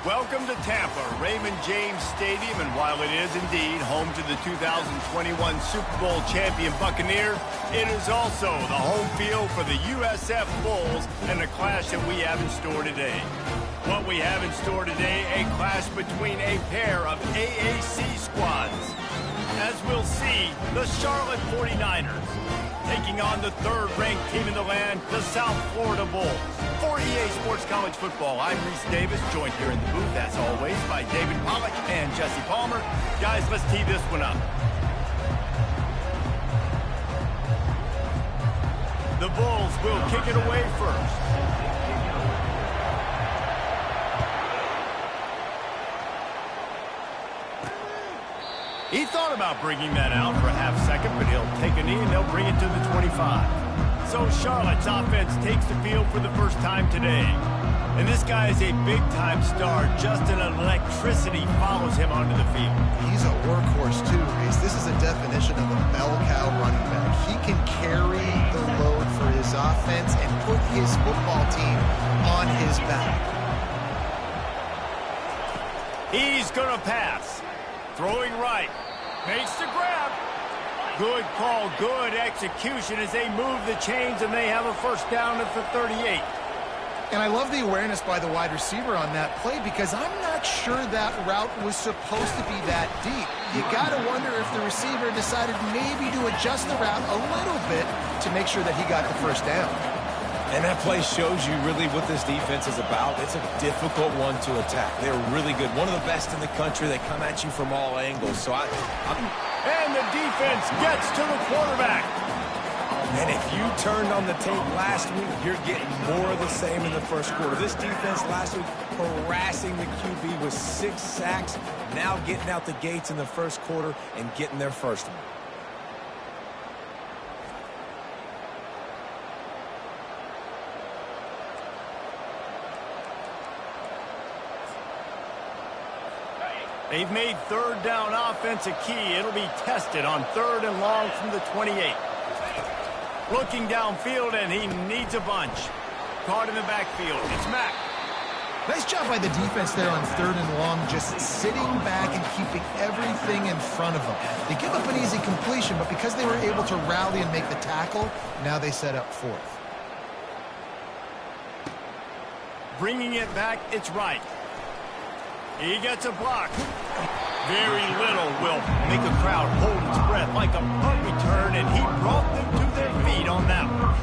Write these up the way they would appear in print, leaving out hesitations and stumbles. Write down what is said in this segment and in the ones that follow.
Welcome to Tampa, Raymond James Stadium, and while it is indeed home to the 2021 Super Bowl champion Buccaneers, it is also the home field for the USF Bulls and the clash that we have in store today. What we have in store today, a clash between a pair of AAC squads. As we'll see, the Charlotte 49ers taking on the third-ranked team in the land, the South Florida Bulls. For EA Sports College Football, I'm Reese Davis, joined here in the booth, as always, by David Pollack and Jesse Palmer. Guys, let's tee this one up. The Bulls will kick it away first. He thought about bringing that out for a half second, but he'll take a knee and they'll bring it to the 25. So Charlotte's offense takes the field for the first time today. And this guy is a big-time star. Just an electricity follows him onto the field. He's a workhorse too, Reese. This is a definition of a bell cow running back. He can carry the load for his offense and put his football team on his back. He's going to pass. Throwing right. Makes the grab. Good call, good execution as they move the chains and they have a first down at the 38. And I love the awareness by the wide receiver on that play because I'm not sure that route was supposed to be that deep. You got to wonder if the receiver decided maybe to adjust the route a little bit to make sure that he got the first down. And that play shows you really what this defense is about. It's a difficult one to attack. They're really good. One of the best in the country. They come at you from all angles. So And the defense gets to the quarterback. And if you turned on the tape last week, you're getting more of the same in the first quarter. This defense last week harassing the QB with 6 sacks. Now getting out the gates in the first quarter and getting their first one. They've made third down offense a key. It'll be tested on 3rd and long from the 28. Looking downfield, and he needs a bunch. Caught in the backfield. It's Mack. Nice job by the defense there on 3rd and long, just sitting back and keeping everything in front of them. They give up an easy completion, but because they were able to rally and make the tackle, now they set up 4th. Bringing it back, it's right. He gets a block. Very little will make a crowd hold its breath like a punt return, and he brought them to their feet on that one.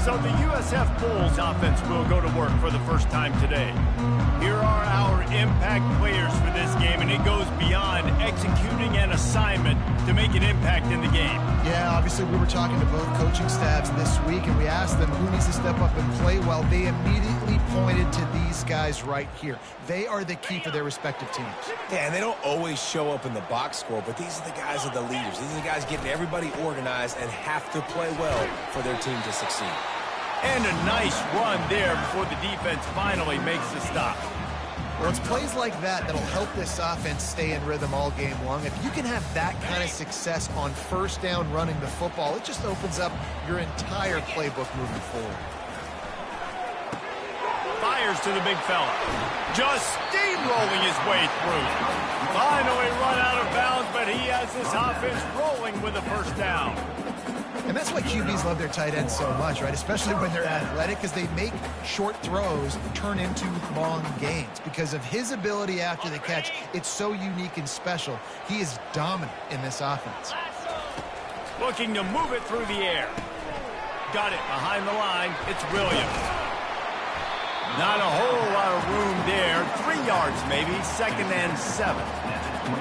So the USF Bulls offense will go to work for the first time today. Here are our impact players for this game, and it goes beyond executing an assignment to make an impact in the game. Yeah, obviously we were talking to both coaching staffs this week, and we asked them who needs to step up and play well. They immediately pointed to these guys right here. They are the key for their respective teams. Yeah, and they don't always show up in the box score, but these are the guys that are the leaders. These are the guys getting everybody organized and have to play well for their team to succeed. And a nice run there before the defense finally makes the stop. Well, it's plays like that that'll help this offense stay in rhythm all game long. If you can have that kind of success on first down running the football, it just opens up your entire playbook moving forward. Fires to the big fella. Just steamrolling his way through. Finally run out of bounds, but he has this offense rolling with a first down. And that's why QBs love their tight ends so much, right? Especially when they're athletic, because they make short throws turn into long gains. Because of his ability after the catch, it's so unique and special. He is dominant in this offense. Looking to move it through the air. Got it behind the line. It's Williams. Not a whole lot of room there. 3 yards maybe, 2nd and 7.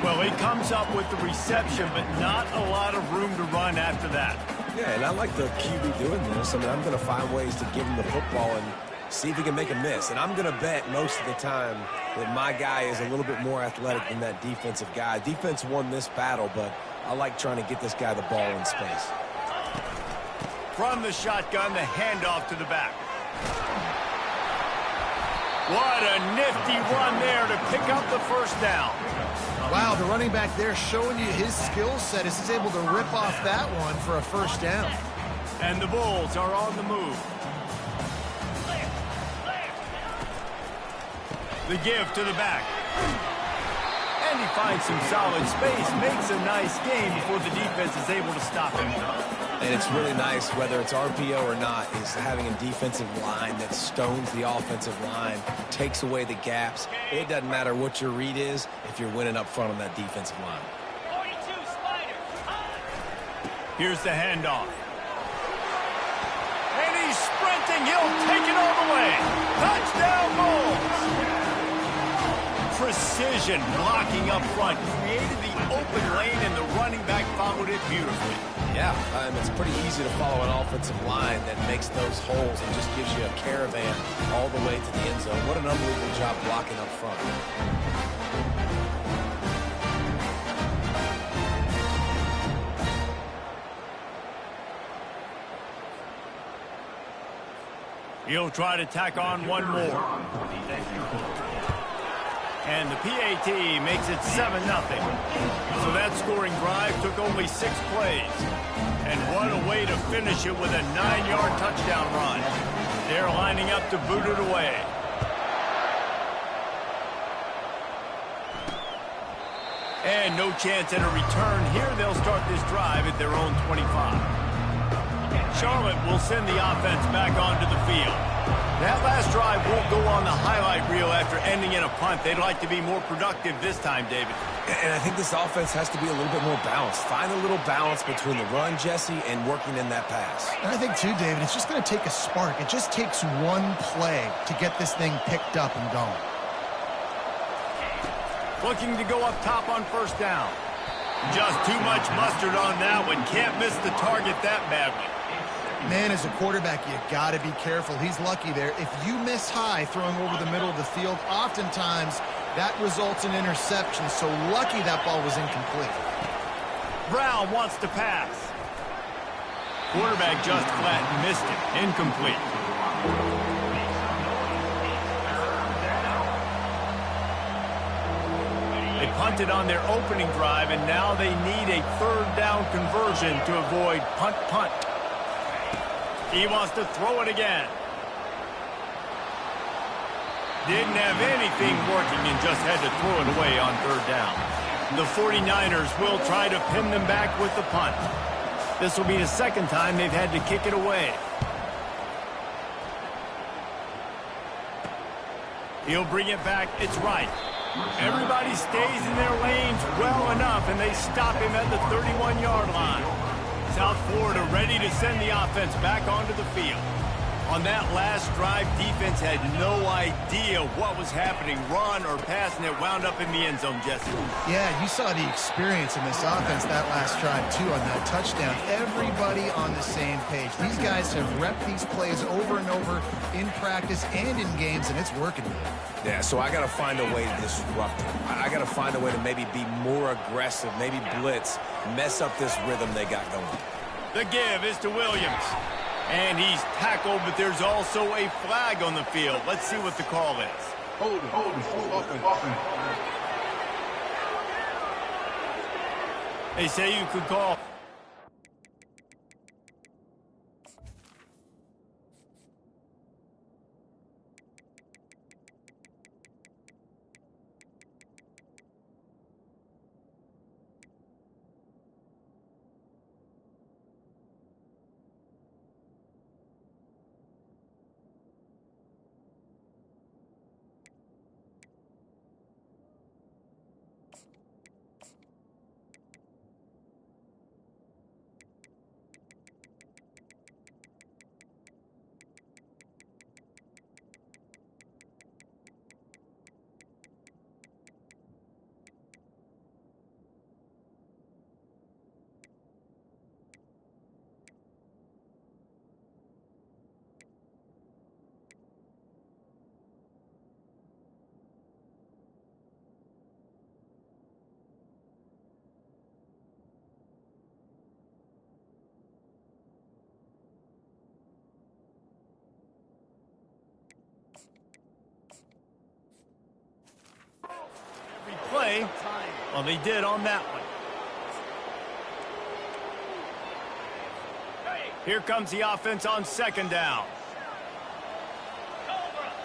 Well, he comes up with the reception, but not a lot of room to run after that. Yeah, and I like the QB doing this. I mean, I'm going to find ways to give him the football and see if he can make a miss. And I'm going to bet most of the time that my guy is a little bit more athletic than that defensive guy. Defense won this battle, but I like trying to get this guy the ball in space. From the shotgun, the handoff to the back. What a nifty run there to pick up the first down. Wow, the running back there showing you his skill set as he's able to rip off that one for a first down. And the Bulls are on the move. The give to the back. And he finds some solid space, makes a nice game before the defense is able to stop him. And it's really nice, whether it's RPO or not, is having a defensive line that stones the offensive line, takes away the gaps. It doesn't matter what your read is if you're winning up front on that defensive line. Here's the handoff. And he's sprinting. He'll take it all the way. Touchdown, Bulls! Precision blocking up front. Created the open lane, and the running back followed it beautifully. Yeah, it's pretty easy to follow an offensive line that makes those holes and just gives you a caravan all the way to the end zone. What an unbelievable job blocking up front. He'll try to tack on one more. And the PAT makes it 7-0. So that scoring drive took only 6 plays. And what a way to finish it with a 9-yard touchdown run. They're lining up to boot it away. And no chance at a return. Here they'll start this drive at their own 25. Charlotte will send the offense back onto the field. That last drive won't go on the highlight reel after ending in a punt. They'd like to be more productive this time, David. And I think this offense has to be a little bit more balanced. Find a little balance between the run, Jesse, and working in that pass. And I think, too, David, it's just going to take a spark. It just takes one play to get this thing picked up and going. Looking to go up top on first down. Just too much mustard on that one. Can't miss the target that badly. Man, as a quarterback, you got to be careful. He's lucky there. If you miss high throwing over the middle of the field, oftentimes that results in interception. So lucky that ball was incomplete. Brown wants to pass. Quarterback just flat missed it. Incomplete. They punted on their opening drive, and now they need a third down conversion to avoid punt. He wants to throw it again. Didn't have anything working and just had to throw it away on third down. The 49ers will try to pin them back with the punt. This will be the second time they've had to kick it away. He'll bring it back. It's right. Everybody stays in their lanes well enough, and they stop him at the 31-yard line. South Florida ready to send the offense back onto the field. On that last drive, defense had no idea what was happening, run or pass, and it wound up in the end zone, Jesse. Yeah, you saw the experience in this offense that last drive, too, on that touchdown. Everybody on the same page. These guys have repped these plays over and over in practice and in games, and it's working. Yeah, so I got to find a way to disrupt them. I got to find a way to maybe be more aggressive, maybe blitz, mess up this rhythm they got going. The give is to Williams. And he's tackled, but there's also a flag on the field. Let's see what the call is. Hold it. They say you could call. Well, they did on that one. Here comes the offense on second down.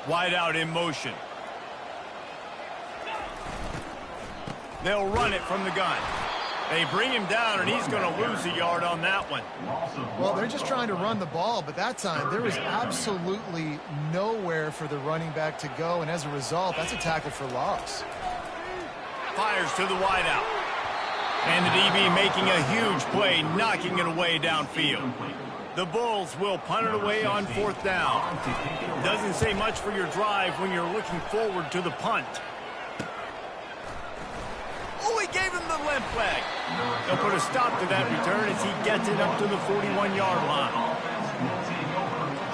Wide out in motion. They'll run it from the gun. They bring him down, and he's going to lose a yard on that one. Well, they're just trying to run the ball, but that time there was absolutely nowhere for the running back to go, and as a result, that's a tackle for loss. Fires to the wideout. And the DB making a huge play, knocking it away downfield. The Bulls will punt it away on fourth down. Doesn't say much for your drive when you're looking forward to the punt. Oh, he gave him the limp leg. They'll put a stop to that return as he gets it up to the 41-yard line.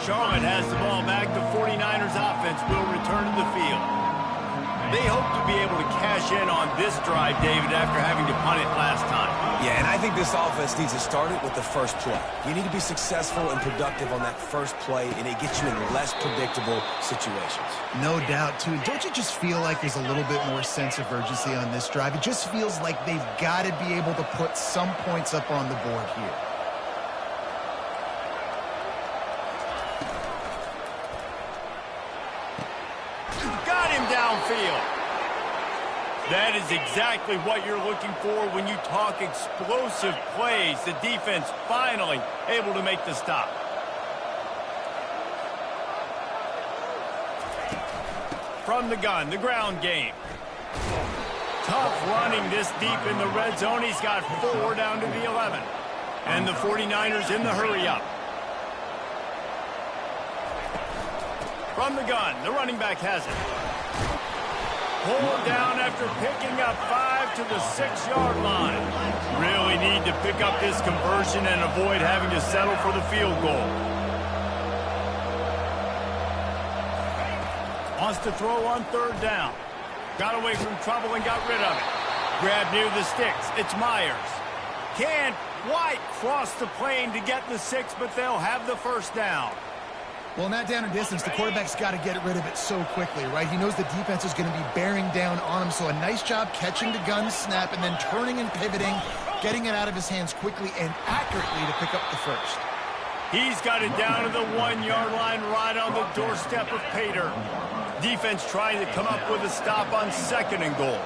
Charlotte has the ball back. The 49ers offense will return to the field. They hope to be able to cash in on this drive, David, after having to punt it last time. Yeah, and I think this offense needs to start it with the first play. You need to be successful and productive on that first play, and it gets you in less predictable situations. No doubt, too. Don't you just feel like there's a little bit more sense of urgency on this drive? It just feels like they've got to be able to put some points up on the board here. Downfield. That is exactly what you're looking for when you talk explosive plays. The defense finally able to make the stop. From the gun, the ground game. Tough running this deep in the red zone. He's got 4 down to the 11. And the 49ers in the hurry up. From the gun, the running back has it. Pulled down after picking up 5 to the 6-yard line. Really need to pick up this conversion and avoid having to settle for the field goal. Wants to throw on third down. Got away from trouble and got rid of it. Grab near the sticks. It's Myers. Can't quite cross the plane to get the 6, but they'll have the first down. Well, in that down and distance, the quarterback's got to get rid of it so quickly, right? He knows the defense is going to be bearing down on him, so a nice job catching the gun snap and then turning and pivoting, getting it out of his hands quickly and accurately to pick up the first. He's got it down to the 1-yard line right on the doorstep of Pater. Defense trying to come up with a stop on second and goal.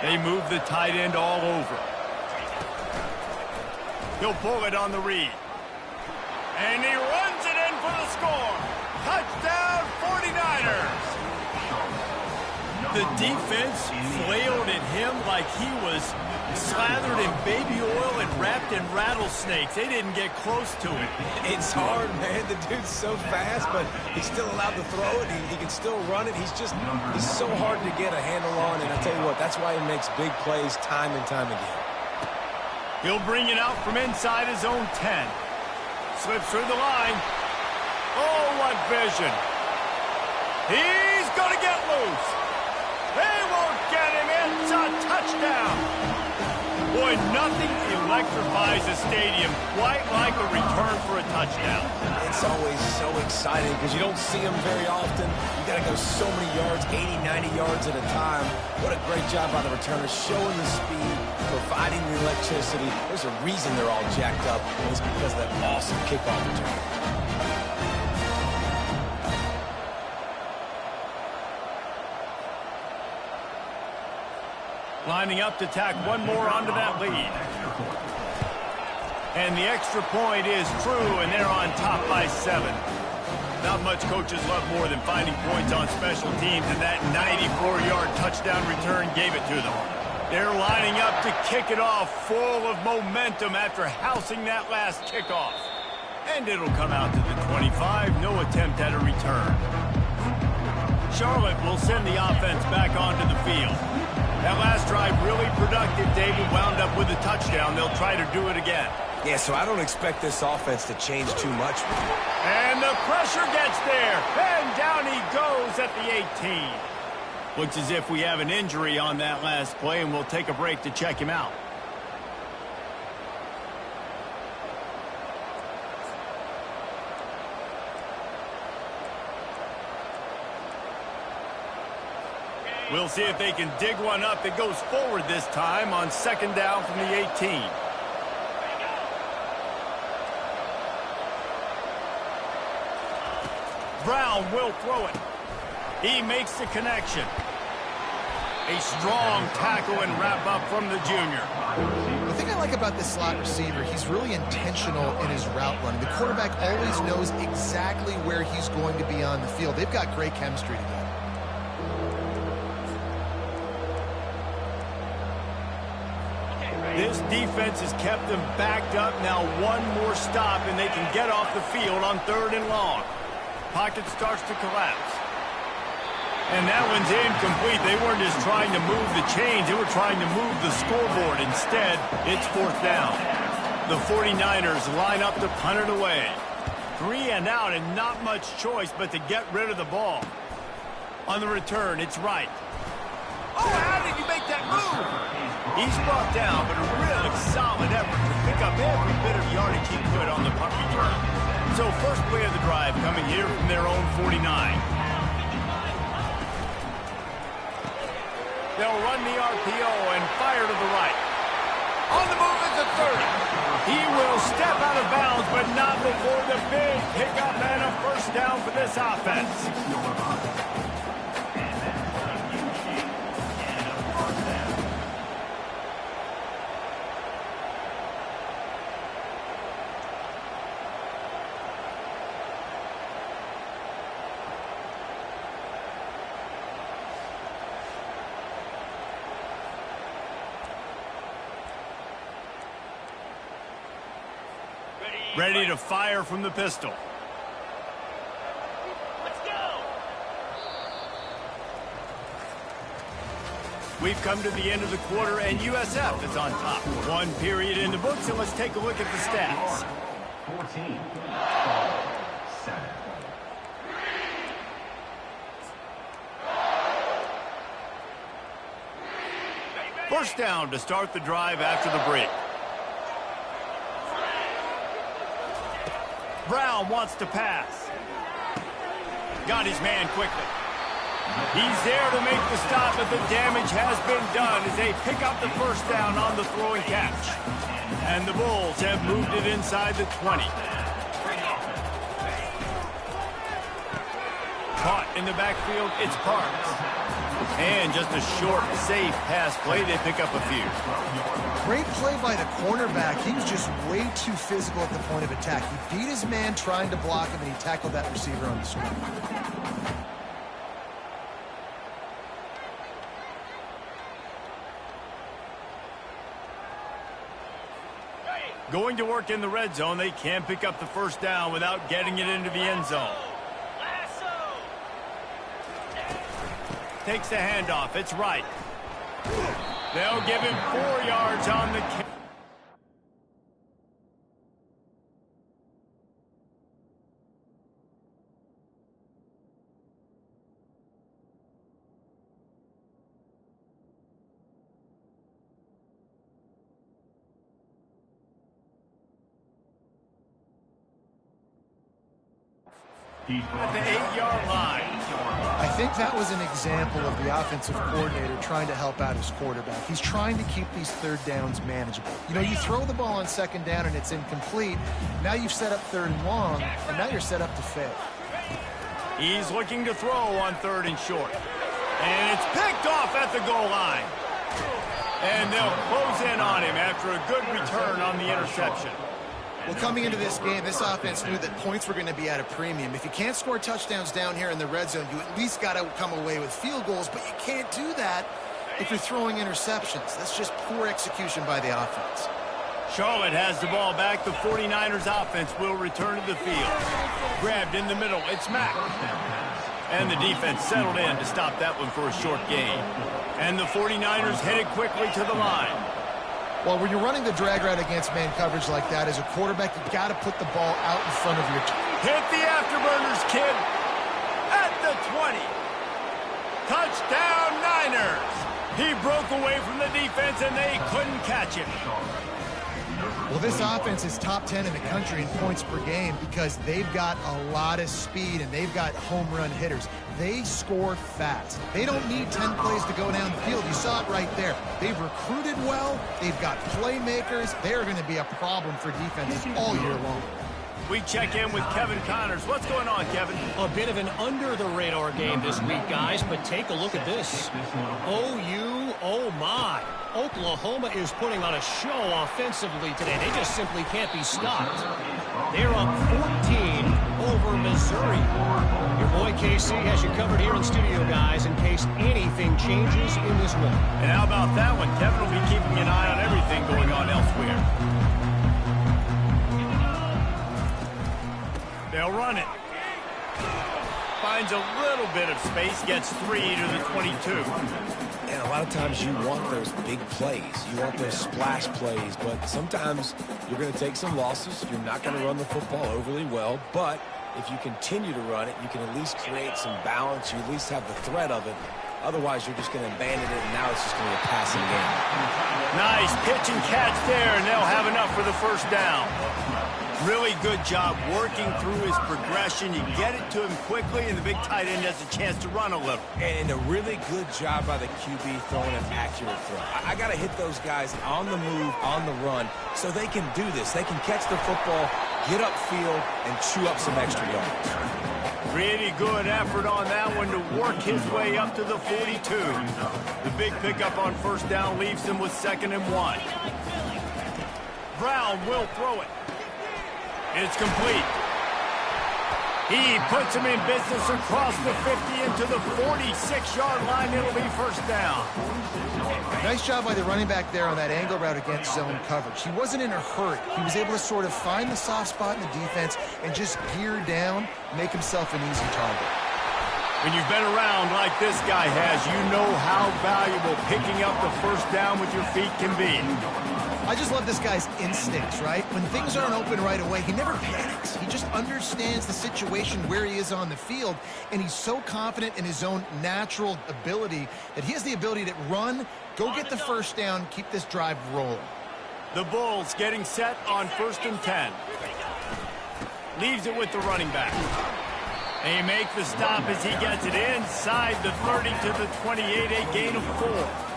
They move the tight end all over. He'll pull it on the read. And he runs it in for the score. Touchdown, 49ers. The defense flailed at him like he was slathered in baby oil and wrapped in rattlesnakes. They didn't get close to it. It's hard, man. The dude's so fast, but he's still allowed to throw it. He can still run it. He's so hard to get a handle on, and I tell you what, that's why he makes big plays time and time again. He'll bring it out from inside his own 10. Slips through the line. Oh, what vision. He's going to get loose. They won't get him. It's a touchdown. Boy, nothing electrifies a stadium quite like a return for a touchdown. It's always so exciting because you don't see them very often. You got to go so many yards, 80, 90 yards at a time. What a great job by the returners, showing the speed, providing the electricity. There's a reason they're all jacked up, and it's because of that awesome kickoff return. Lining up to tack one more onto that lead. And the extra point is true, and they're on top by 7. Not much coaches love more than finding points on special teams, and that 94-yard touchdown return gave it to them. They're lining up to kick it off, full of momentum after housing that last kickoff. And it'll come out to the 25, no attempt at a return. Charlotte will send the offense back onto the field. That last drive really productive. David wound up with a touchdown. They'll try to do it again. Yeah, so I don't expect this offense to change too much. And the pressure gets there. And down he goes at the 18. Looks as if we have an injury on that last play, and we'll take a break to check him out. We'll see if they can dig one up. It goes forward this time on second down from the 18. Brown will throw it. He makes the connection. A strong tackle and wrap up from the junior. The thing I like about this slot receiver, he's really intentional in his route running. The quarterback always knows exactly where he's going to be on the field. They've got great chemistry together. This defense has kept them backed up. Now one more stop and they can get off the field on 3rd and long. Pocket starts to collapse. And that one's incomplete. They weren't just trying to move the chains. They were trying to move the scoreboard. Instead, it's 4th down. The 49ers line up to punt it away. 3 and out and not much choice but to get rid of the ball. On the return, it's right. Oh, how did you make that move? He's brought down, but a really solid effort to pick up every bit of yardage he could on the punt return. So first play of the drive coming here from their own 49. They'll run the RPO and fire to the right. On the move is the 30. He will step out of bounds, but not before the big pickup and a first down for this offense. Ready to fire from the pistol. Let's go. We've come to the end of the quarter, and USF is on top. 1 period in the books, and let's take a look at the stats. 14. 7. First down to start the drive after the break. Brown wants to pass. Got his man quickly. He's there to make the stop, but the damage has been done as they pick up the first down on the throwing catch. And the Bulls have moved it inside the 20. Caught in the backfield, it's Parks. And just a short, safe pass play, they pick up a few. Great play by the cornerback. He was just way too physical at the point of attack. He beat his man trying to block him, and he tackled that receiver on the screen. Going to work in the red zone, they can't pick up the first down without getting it into the end zone. Takes the handoff. It's right. They'll give him 4 yards on the kick. At the 8-yard line. I think that was an example of the offensive coordinator trying to help out his quarterback. He's trying to keep these 3rd downs manageable. You know, you throw the ball on 2nd down and it's incomplete. Now you've set up 3rd and long, and now you're set up to fail. He's looking to throw on 3rd and short. And it's picked off at the goal line. And they'll close in on him after a good return on the interception. Well, coming into this game, this offense knew that points were going to be at a premium. If you can't score touchdowns down here in the red zone, you at least got to come away with field goals, but you can't do that if you're throwing interceptions. That's just poor execution by the offense. Charlotte has the ball back. The 49ers offense will return to the field. Grabbed in the middle. It's Mack. And the defense settled in to stop that one for a short gain. And the 49ers headed quickly to the line. Well, when you're running the drag route against man coverage like that, as a quarterback, you got to put the ball out in front of your team. Hit the afterburners, kid. At the 20. Touchdown, Niners. He broke away from the defense, and they couldn't catch him. Well, this offense is top 10 in the country in points per game because they've got a lot of speed and they've got home run hitters. They score fast. They don't need 10 plays to go down the field. You saw it right there. They've recruited well. They've got playmakers. They're going to be a problem for defenses all year long. We check in with Kevin Connors. What's going on, Kevin? A bit of an under-the-radar game this week, guys, but take a look at this. OU, oh my. Oklahoma is putting on a show offensively today. They just simply can't be stopped. They're up 14 over Missouri. Your boy KC has you covered here in studio, guys, in case anything changes in this one. And how about that one? Kevin will be keeping an eye on everything going on elsewhere. They'll run it. Finds a little bit of space, gets 3 to the 22. And a lot of times you want those big plays. You want those splash plays, but sometimes you're going to take some losses. You're not going to run the football overly well, but if you continue to run it, you can at least create some balance. You at least have the threat of it. Otherwise, you're just going to abandon it, and now it's just going to be a passing game. Nice pitch and catch there, and they'll have enough for the first down. Really good job working through his progression. You get it to him quickly, and the big tight end has a chance to run a little. And a really good job by the QB throwing an accurate throw. I got to hit those guys on the move, on the run, so they can do this. They can catch the football, get upfield, and chew up some extra yards. Pretty good effort on that one to work his way up to the 42. The big pickup on first down leaves him with 2nd and 1. Brown will throw it. It's complete. He puts him in business across the 50 into the 46-yard line. It'll be first down. Nice job by the running back there on that angle route against zone coverage. He wasn't in a hurry. He was able to sort of find the soft spot in the defense and just gear down, make himself an easy target. When you've been around like this guy has, you know how valuable picking up the first down with your feet can be. I just love this guy's instincts, right? When things aren't open right away, he never panics. He just understands the situation where he is on the field, and he's so confident in his own natural ability that he has the ability to run, go get the first down, keep this drive rolling. The Bulls getting set on 1st and 10. Leaves it with the running back. They make the stop as he gets it inside the 30 to the 28, a gain of 4.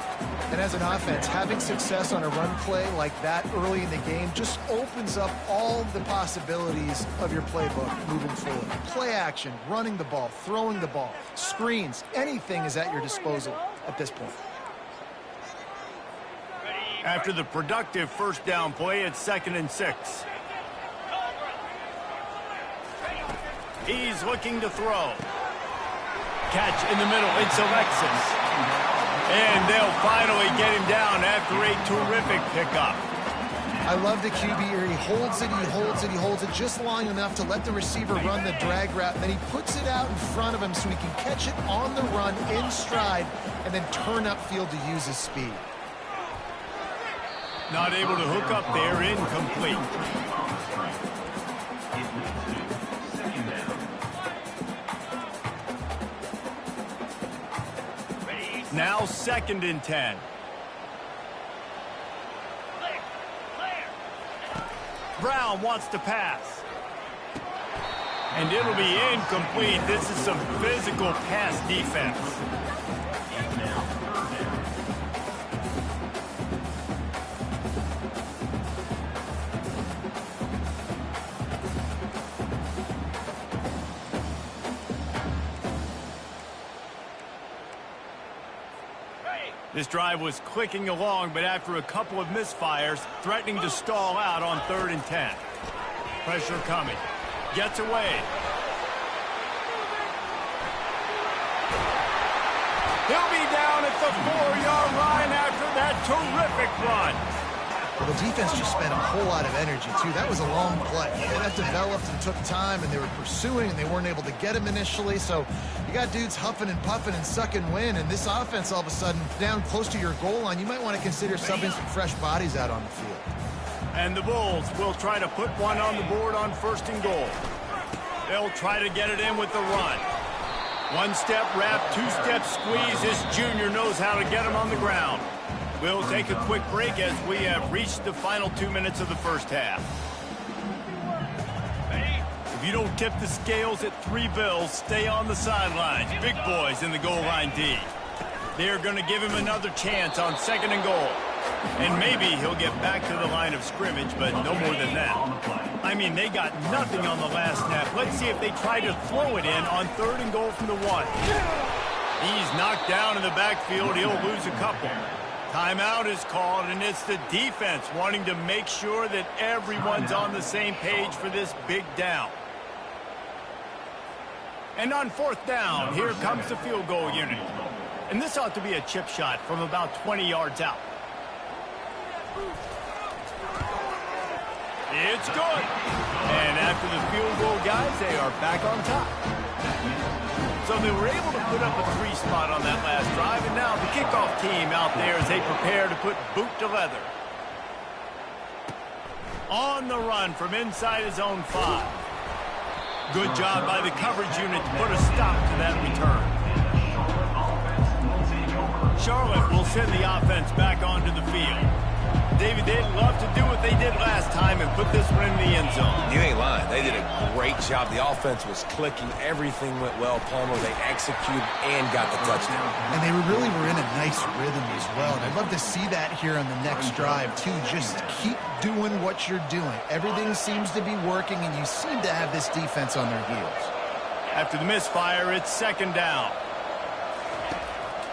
And as an offense, having success on a run play like that early in the game just opens up all the possibilities of your playbook moving forward. Play action, running the ball, throwing the ball, screens, anything is at your disposal at this point. After the productive first down play, it's 2nd and 6. He's looking to throw. Catch in the middle. It's Alexis. And they'll finally get him down after a terrific pickup. I love the QB here. He holds it, he holds it, he holds it just long enough to let the receiver run the drag route. And then he puts it out in front of him so he can catch it on the run in stride and then turn upfield to use his speed. Not able to hook up there, incomplete. Now 2nd and 10. Brown wants to pass. And it'll be incomplete. This is some physical pass defense. This drive was clicking along, but after a couple of misfires, threatening to stall out on 3rd and 10. Pressure coming. Gets away. He'll be down at the 4-yard line after that terrific run. Well, the defense just spent a whole lot of energy, too. That was a long play. That developed and took time, and they were pursuing, and they weren't able to get him initially. So you got dudes huffing and puffing and sucking wind, and this offense all of a sudden down close to your goal line. You might want to consider subbing some fresh bodies out on the field. And the Bulls will try to put one on the board on 1st and goal. They'll try to get it in with the run. One-step wrap, two-step squeeze. This junior knows how to get him on the ground. We'll take a quick break as we have reached the final 2 minutes of the first half. If you don't tip the scales at 3 bills, stay on the sidelines. Big boys in the goal line D. They're going to give him another chance on 2nd and goal. And maybe he'll get back to the line of scrimmage, but no more than that. I mean, they got nothing on the last snap. Let's see if they try to throw it in on 3rd and goal from the 1. He's knocked down in the backfield. He'll lose a couple. Timeout is called, and it's the defense wanting to make sure that everyone's on the same page for this big down. And on 4th down, here comes the field goal unit. And this ought to be a chip shot from about 20 yards out. It's good. And after the field goal, guys, they are back on top. So they were able to put up a 3 spot on that last drive, and now the kickoff team out there as they prepare to put boot to leather. On the run from inside his own 5. Good job by the coverage unit to put a stop to that return. Charlotte will send the offense back onto the field. David, they'd love to do what they did last time and put this one in the end zone. You ain't lying. They did a great job. The offense was clicking. Everything went well. Palmer, they executed and got the touchdown. And they really were in a nice rhythm as well. And I'd love to see that here on the next drive, too. Just keep doing what you're doing. Everything seems to be working, and you seem to have this defense on their heels. After the misfire, it's 2nd down.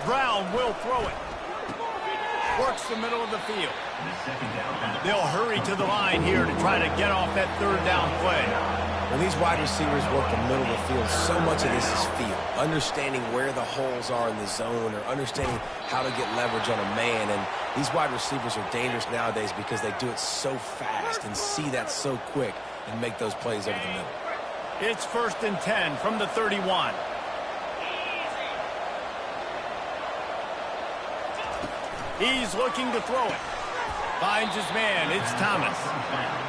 Brown will throw it. Works the middle of the field. They'll hurry to the line here to try to get off that 3rd down play. When these wide receivers work the middle of the field, so much of this is feel. Understanding where the holes are in the zone or understanding how to get leverage on a man. And these wide receivers are dangerous nowadays because they do it so fast and see that so quick and make those plays over the middle. It's 1st and 10 from the 31. He's looking to throw it. Finds his man. It's Thomas.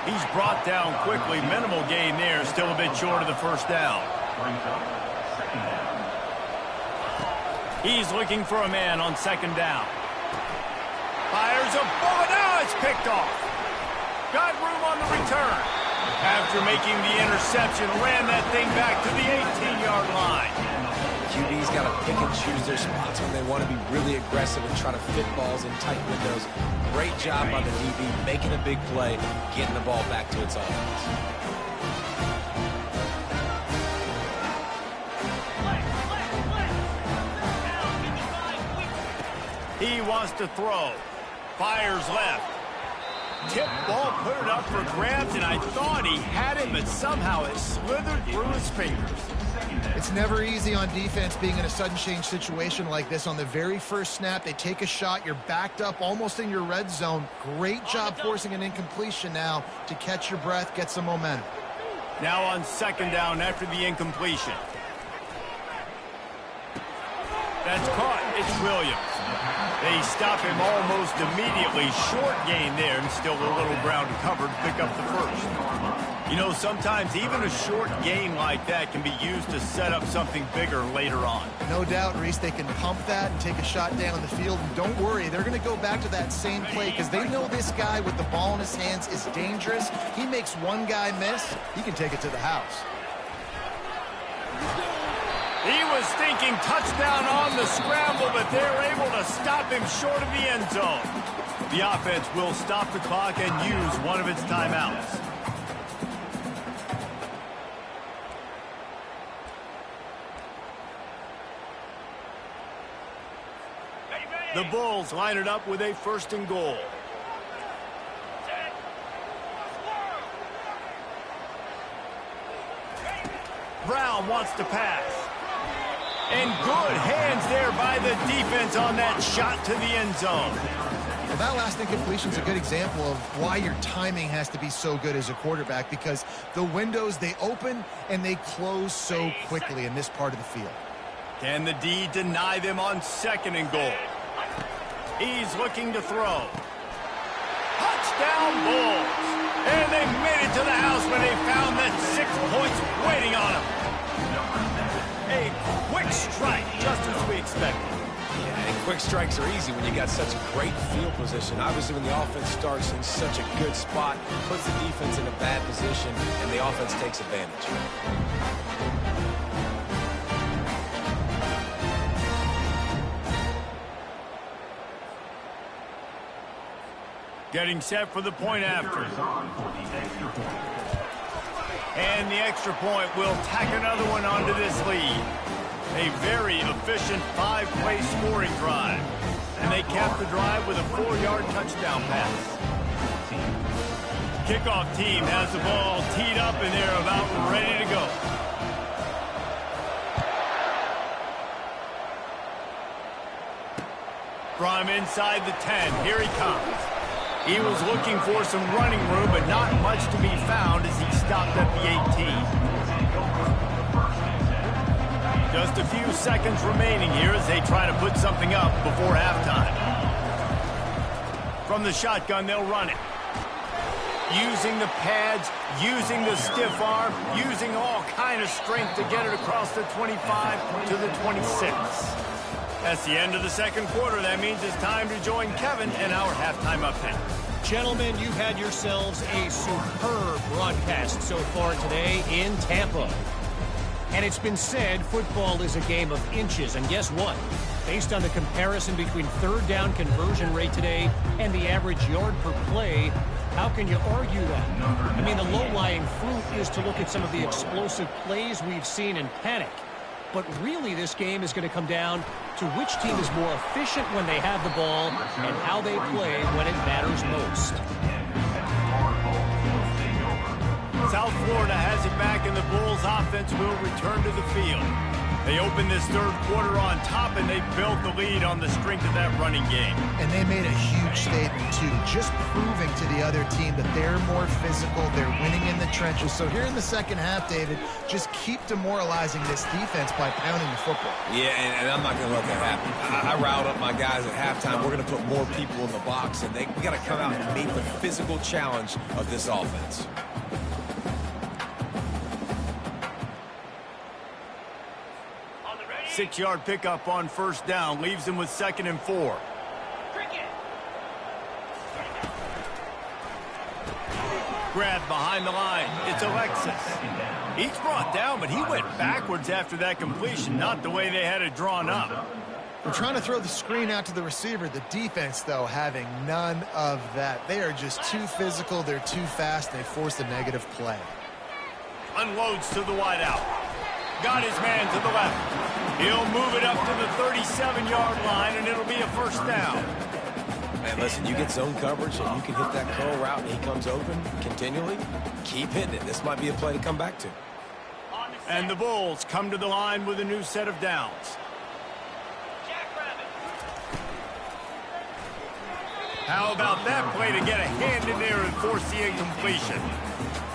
He's brought down quickly. Minimal gain there. Still a bit short of the 1st down. He's looking for a man on 2nd down. Fires a bullet. Now it's picked off. Got room on the return. After making the interception, ran that thing back to the 18-yard line. QB's got to pick and choose their spots when they want to be really aggressive and try to fit balls in tight windows. Great job by the DB, making a big play, getting the ball back to its offense. He wants to throw. Fires left. Tip ball, put it up for grabs, and I thought he had it, but somehow it slithered through his fingers. It's never easy on defense being in a sudden change situation like this. On the very first snap, they take a shot. You're backed up almost in your red zone. Great job forcing an incompletion now to catch your breath, get some momentum. Now on 2nd down after the incompletion. That's caught. It's Williams. They stop him almost immediately. Short gain there, and still a little ground covered to pick up the 1st. You know, sometimes even a short gain like that can be used to set up something bigger later on. No doubt, Reese, they can pump that and take a shot down the field. And don't worry, they're going to go back to that same play because they know this guy with the ball in his hands is dangerous. He makes one guy miss, he can take it to the house. He was thinking touchdown on the scramble, but they're able to stop him short of the end zone. The offense will stop the clock and use one of its timeouts. The Bulls line it up with a 1st and goal. Brown wants to pass. And good hands there by the defense on that shot to the end zone. Well, that last incompletion is a good example of why your timing has to be so good as a quarterback, because the windows, they open and they close so quickly in this part of the field. Can the D deny them on 2nd and goal? He's looking to throw. Touchdown Bulls. And they made it to the house when they found that 6 points waiting on them. A quick strike, just as we expected. Yeah, and quick strikes are easy when you got such a great field position. Obviously, when the offense starts in such a good spot, puts the defense in a bad position, and the offense takes advantage. Getting set for the point after. And the extra point will tack another one onto this lead. A very efficient 5-play scoring drive. And they cap the drive with a 4-yard touchdown pass. Kickoff team has the ball teed up and they're about ready to go. From inside the 10, here he comes. He was looking for some running room, but not much to be found as he stopped at the 18. Just a few seconds remaining here as they try to put something up before halftime. From the shotgun, they'll run it. Using the pads, using the stiff arm, using all kind of strength to get it across the 25 to the 26. That's the end of the second quarter. That means it's time to join Kevin and our halftime update. Gentlemen, you've had yourselves a superb broadcast so far today in Tampa. And it's been said football is a game of inches. And guess what? Based on the comparison between third down conversion rate today and the average yard per play, how can you argue that? I mean, the low-lying fruit is to look at some of the explosive plays we've seen in panic. But really, this game is going to come down to which team is more efficient when they have the ball and how they play when it matters most. South Florida has it back, and the Bulls offense will return to the field. They opened this third quarter on top, and they built the lead on the strength of that running game. And they made a huge statement, too, just proving to the other team that they're more physical, they're winning in the trenches. So here in the second half, David, just keep demoralizing this defense by pounding the football. Yeah, and I'm not going to let that happen. I riled up my guys at halftime. We're going to put more people in the box, and we got to come out and meet the physical challenge of this offense. Six-yard pickup on first down leaves them with 2nd and 4. Grabbed behind the line. It's Alexis. He's brought down, but he went backwards after that completion, not the way they had it drawn up. They're trying to throw the screen out to the receiver. The defense, though, having none of that. They are just too physical. They're too fast. They force a negative play. Unloads to the wideout. Got his man to the left. He'll move it up to the 37-yard line, and it'll be a first down. Man, listen, you get zone coverage, and you can hit that curl route, and he comes open continually. Keep hitting it. This might be a play to come back to. And the Bulls come to the line with a new set of downs. How about that play to get a hand in there and force the incompletion?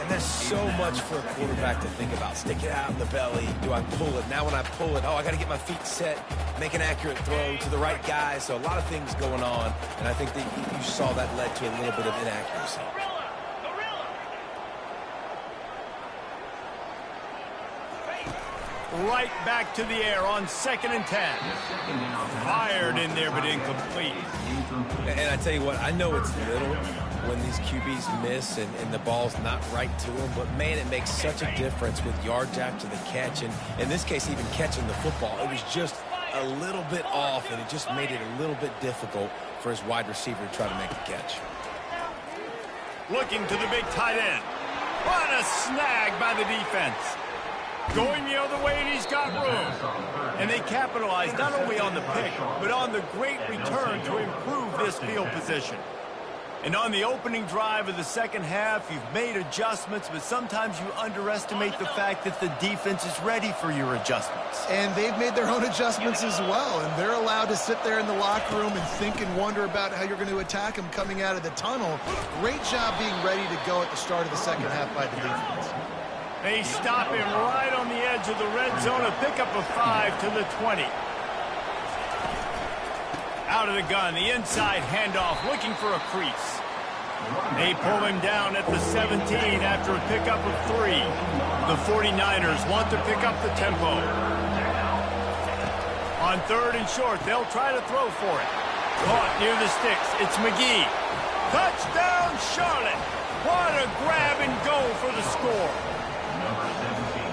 There's so much for a quarterback to think about. Stick it out in the belly. Do I pull it? Now when I pull it, I got to get my feet set, make an accurate throw to the right guy. So a lot of things going on, and I think that you saw that led to a little bit of inaccuracy. Right back to the air on 2nd and 10. Fired in there, but incomplete. And I tell you what, I know it's little when these QBs miss and the ball's not right to them, but man, it makes such a difference with yards after the catch, and in this case, even catching the football. It was just a little bit off, and it just made it a little bit difficult for his wide receiver to try to make the catch. Looking to the big tight end. What a snag by the defense. Going the other way, and he's got room. And they capitalize not only on the pick, but on the great return to improve this field position. And on the opening drive of the second half, you've made adjustments, but sometimes you underestimate the fact that the defense is ready for your adjustments. And they've made their own adjustments as well, and they're allowed to sit there in the locker room and think and wonder about how you're going to attack them coming out of the tunnel. Great job being ready to go at the start of the second half by the defense. They stop him right on the edge of the red zone, a pickup of 5 to the 20. Out of the gun, the inside handoff, looking for a crease. They pull him down at the 17 after a pickup of 3. The 49ers want to pick up the tempo. On 3rd and short, they'll try to throw for it. Caught near the sticks. It's McGee. Touchdown, Charlotte. What a grab and go for the score.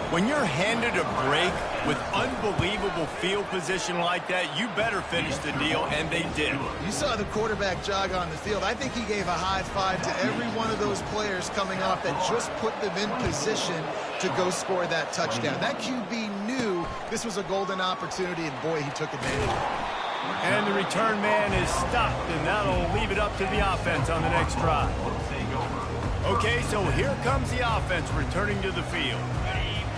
When you're handed a break with unbelievable field position like that, you better finish the deal, and they did. You saw the quarterback jog on the field. I think he gave a high five to every one of those players coming off that just put them in position to go score that touchdown. That QB knew this was a golden opportunity, and boy, he took advantage of it. And the return man is stopped, and that'll leave it up to the offense on the next drive. Okay, so here comes the offense returning to the field.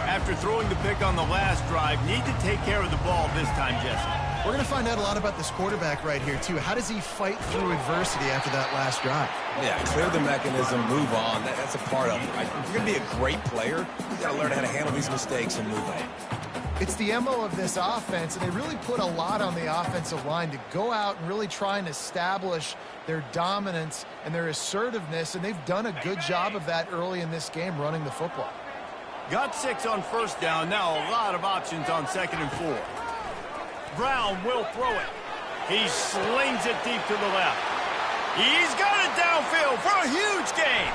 After throwing the pick on the last drive, need to take care of the ball this time, Jesse. We're going to find out a lot about this quarterback right here, too. How does he fight through adversity after that last drive? Yeah, clear the mechanism, move on. That's a part of it, right? If you're going to be a great player, you've got to learn how to handle these mistakes and move on. It's the MO of this offense, and they really put a lot on the offensive line to go out and really try and establish their dominance and their assertiveness, and they've done a good job of that early in this game running the football. Got 6 on 1st down. Now a lot of options on 2nd and 4. Brown will throw it. He slings it deep to the left. He's got it downfield for a huge gain.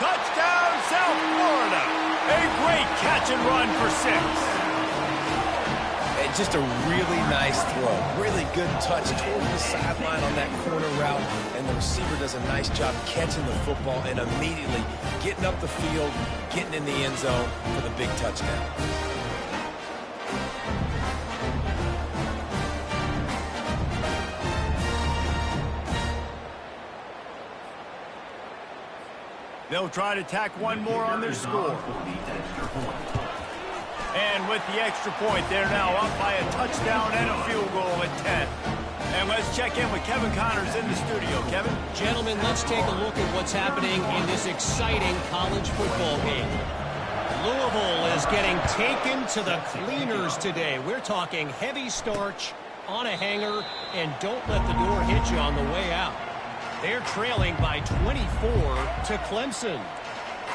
Touchdown, South Florida. A great catch and run for 6. And just a really nice throw. Really good touch toward the sideline on that corner route. And the receiver does a nice job catching the football and immediately getting up the field, getting in the end zone for the big touchdown. They'll try to tack one more on their score. And with the extra point, they're now up by a touchdown and a field goal at 10. And let's check in with Kevin Connors in the studio. Kevin? Gentlemen, let's take a look at what's happening in this exciting college football game. Louisville is getting taken to the cleaners today. We're talking heavy starch on a hanger, and don't let the door hit you on the way out. They're trailing by 24 to Clemson.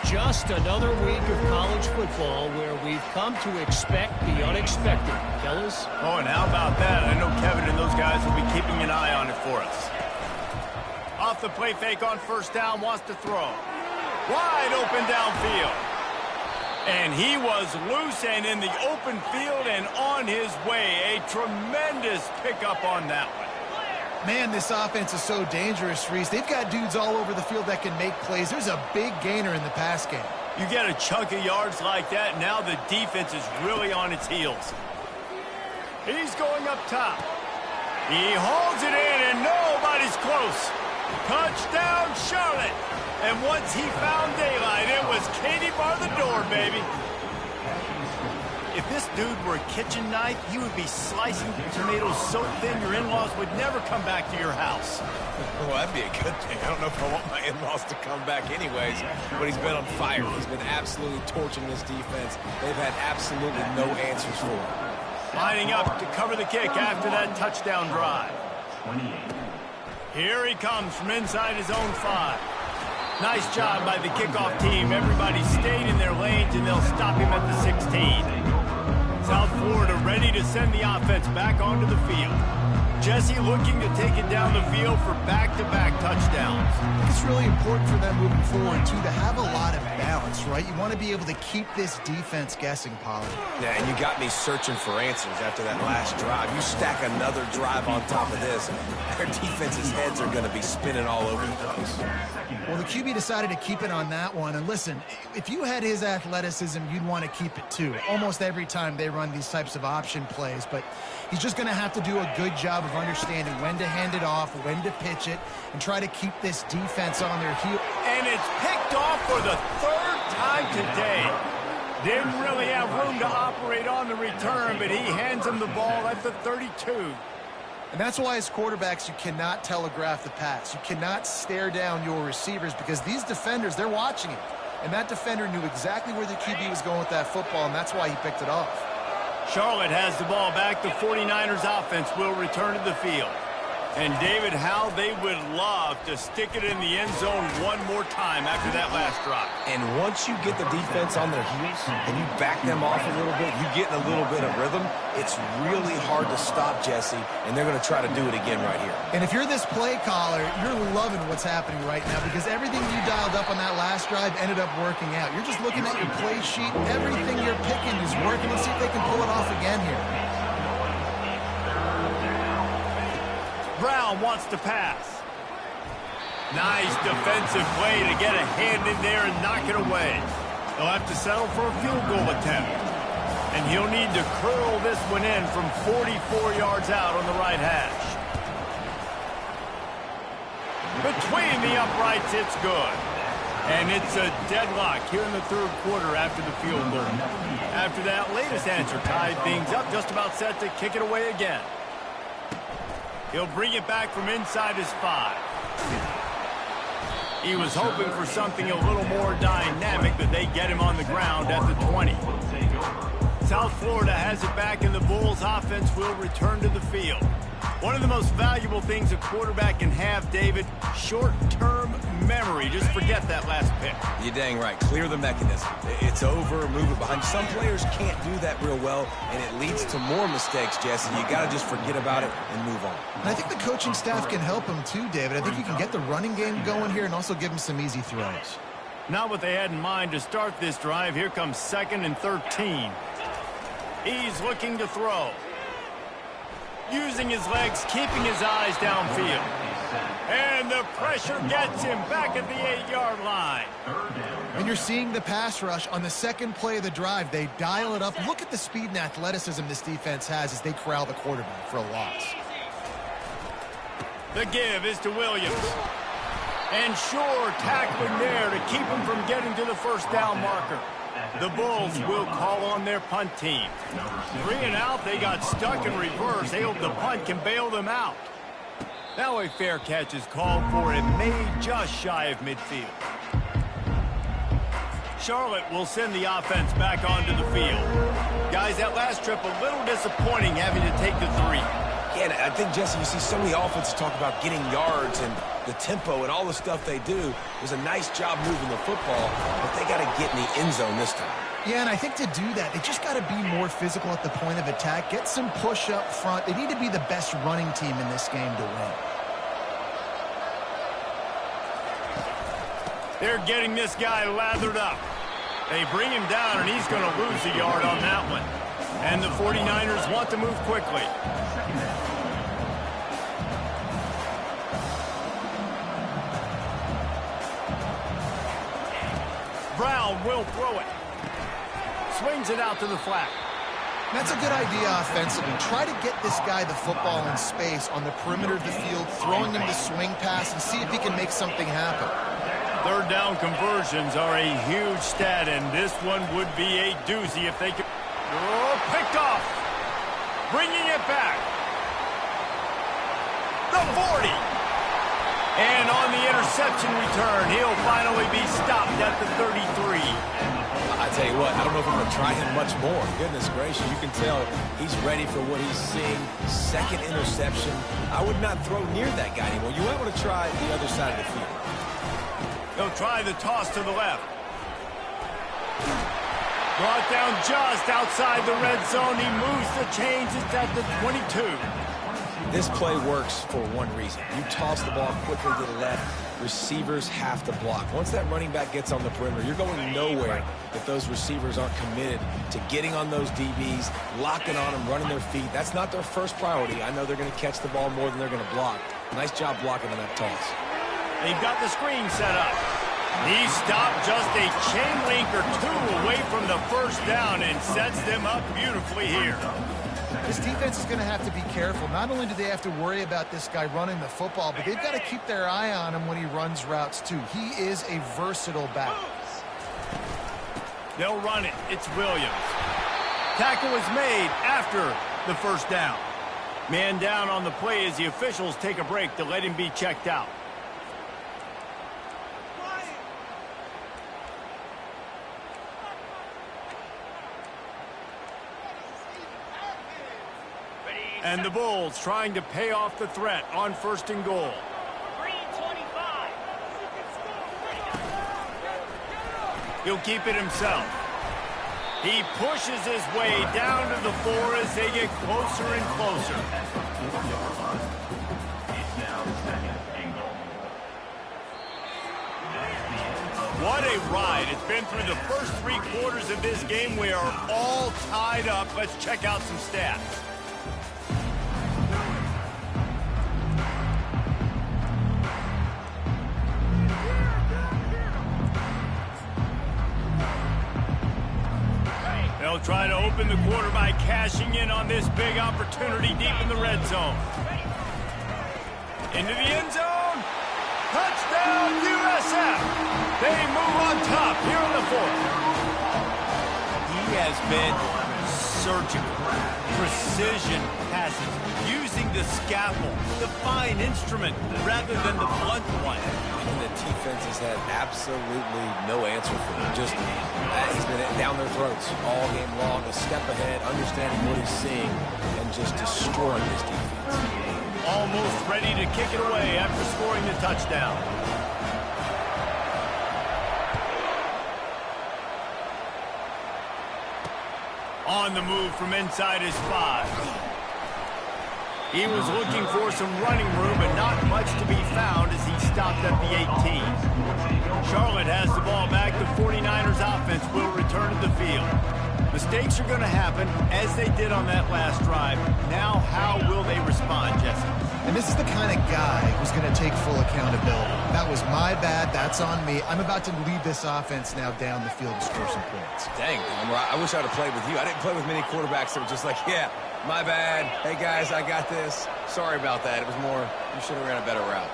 Just another week of college football where we've come to expect the unexpected. Fellas? Oh, and how about that? I know Kevin and those guys will be keeping an eye on it for us. Off the play fake on 1st down, wants to throw. Wide open downfield. And he was loose and in the open field and on his way. A tremendous pickup on that one. Man, this offense is so dangerous, Reese. They've got dudes all over the field that can make plays. There's a big gainer in the pass game. You get a chunk of yards like that, now the defense is really on its heels. He's going up top. He hauls it in, and nobody's close. Touchdown, Charlotte. And once he found daylight, it was Katie bar the door, baby. If this dude were a kitchen knife, he would be slicing tomatoes so thin your in-laws would never come back to your house. Well, that'd be a good thing. I don't know if I want my in-laws to come back anyways, but he's been on fire. He's been absolutely torching this defense. They've had absolutely no answers for him. Lining up to cover the kick after that touchdown drive. Here he comes from inside his own 5. Nice job by the kickoff team. Everybody stayed in their lanes, and they'll stop him at the 16. South Florida ready to send the offense back onto the field. Jesse looking to take it down the field for back-to-back touchdowns. I think it's really important for them moving forward, too, to have a lot of balance, right? You want to be able to keep this defense guessing, Pollard. Yeah, and you got me searching for answers after that last drive. You stack another drive on top of this, their defense's heads are going to be spinning all over the place. Well, the QB decided to keep it on that one. And listen, if you had his athleticism, you'd want to keep it too. Almost every time they run these types of option plays. But he's just going to have to do a good job of understanding when to hand it off, when to pitch it, and try to keep this defense on their heels. And it's picked off for the 3rd time today. Didn't really have room to operate on the return, but he hands him the ball at the 32. And that's why as quarterbacks, you cannot telegraph the pass. You cannot stare down your receivers because these defenders, they're watching it. And that defender knew exactly where the QB was going with that football, and that's why he picked it off. Charlotte has the ball back. The 49ers offense will return to the field. And, David, how they would love to stick it in the end zone one more time after that last drive. And once you get the defense on their heels and you back them off a little bit, you get in a little bit of rhythm, it's really hard to stop, Jesse, and they're going to try to do it again right here. And if you're this play caller, you're loving what's happening right now because everything you dialed up on that last drive ended up working out. You're just looking at your play sheet. Everything you're picking is working. Let's see if they can pull it off again here. Brown wants to pass. Nice defensive play to get a hand in there and knock it away. They'll have to settle for a field goal attempt. And he'll need to curl this one in from 44 yards out on the right hash. Between the uprights, it's good. And it's a deadlock here in the third quarter after the field goal. After that latest answer tied things up, just about set to kick it away again. He'll bring it back from inside his 5. He was hoping for something a little more dynamic, but they get him on the ground at the 20. South Florida has it back, and the Bulls offense will return to the field. One of the most valuable things a quarterback can have, David, short-term memory. Just forget that last pick. You're dang right. Clear the mechanism. It's over, move it behind. Some players can't do that real well, and it leads to more mistakes, Jesse. You got to just forget about it and move on. And I think the coaching staff can help him too, David. I think you can get the running game going here and also give him some easy throws. Not what they had in mind to start this drive. Here comes 2nd and 13. He's looking to throw. Using his legs, keeping his eyes downfield. And the pressure gets him back at the 8-yard line. And you're seeing the pass rush on the second play of the drive. They dial it up. Look at the speed and athleticism this defense has as they corral the quarterback for a loss. The give is to Williams. And sure, tackling there to keep him from getting to the first down marker. The Bulls will call on their punt team. 3 and out, they got stuck in reverse. They hope the punt can bail them out. Now a fair catch is called for and made just shy of midfield. Charlotte will send the offense back onto the field. Guys, that last trip a little disappointing having to take the 3. Yeah, and I think, Jesse, you see so many offenses talk about getting yards and the tempo and all the stuff they do. It was a nice job moving the football, but they got to get in the end zone this time. Yeah, and I think to do that, they just got to be more physical at the point of attack, get some push up front. They need to be the best running team in this game to win. They're getting this guy lathered up. They bring him down, and he's going to lose a yard on that one. And the 49ers want to move quickly. Brown will throw it. Swings it out to the flat. That's a good idea offensively. Try to get this guy the football in space on the perimeter of the field, throwing him the swing pass, and see if he can make something happen. Third down conversions are a huge stat, and this one would be a doozy if they could. Oh, picked off. Bringing it back. The 40. And on the interception return, he'll finally be stopped at the 33. I tell you what, I don't know if I'm going to try him much more. Goodness gracious, you can tell he's ready for what he's seeing. Second interception. I would not throw near that guy anymore. You might want to try the other side of the field. They'll try the toss to the left. Brought down just outside the red zone. He moves the chains. It's at the 22. This play works for one reason. You toss the ball quickly to the left. Receivers have to block. Once that running back gets on the perimeter, you're going nowhere if those receivers aren't committed to getting on those DBs, locking on them, running their feet. That's not their first priority. I know they're going to catch the ball more than they're going to block. Nice job blocking on that toss. They've got the screen set up. He stopped just a chain link or 2 away from the first down and sets them up beautifully here. This defense is going to have to be careful. Not only do they have to worry about this guy running the football, but they've got to keep their eye on him when he runs routes too. He is a versatile back. They'll run it. It's Williams. Tackle is made after the first down. Man down on the play as the officials take a break to let him be checked out. And the Bulls trying to pay off the threat on 1st and goal. He'll keep it himself. He pushes his way down to the 4 as they get closer and closer. What a ride. It's been through the first 3 quarters of this game. We are all tied up. Let's check out some stats. They'll try to open the quarter by cashing in on this big opportunity deep in the red zone. Into the end zone. Touchdown, USF. They move on top here in the 4th. He has been surgical. Precision passing. Using the scalpel, the fine instrument, rather than the blunt one. And the defense has had absolutely no answer for him. Just, he's been down their throats all game long, a step ahead, understanding what he's seeing, and just destroying this defense. Almost ready to kick it away after scoring the touchdown. On the move from inside his 5. He was looking for some running room, but not much to be found as he stopped at the 18. Charlotte has the ball back. The 49ers offense will return to the field. Mistakes are going to happen, as they did on that last drive. Now, how will they respond, Jesse? And this is the kind of guy who's going to take full accountability. That was my bad. That's on me. I'm about to lead this offense now down the field and score some points. Dang, I wish I would have played with you. I didn't play with many quarterbacks that were just like, yeah, my bad. Hey, guys, I got this. Sorry about that. It was more, you should have ran a better route.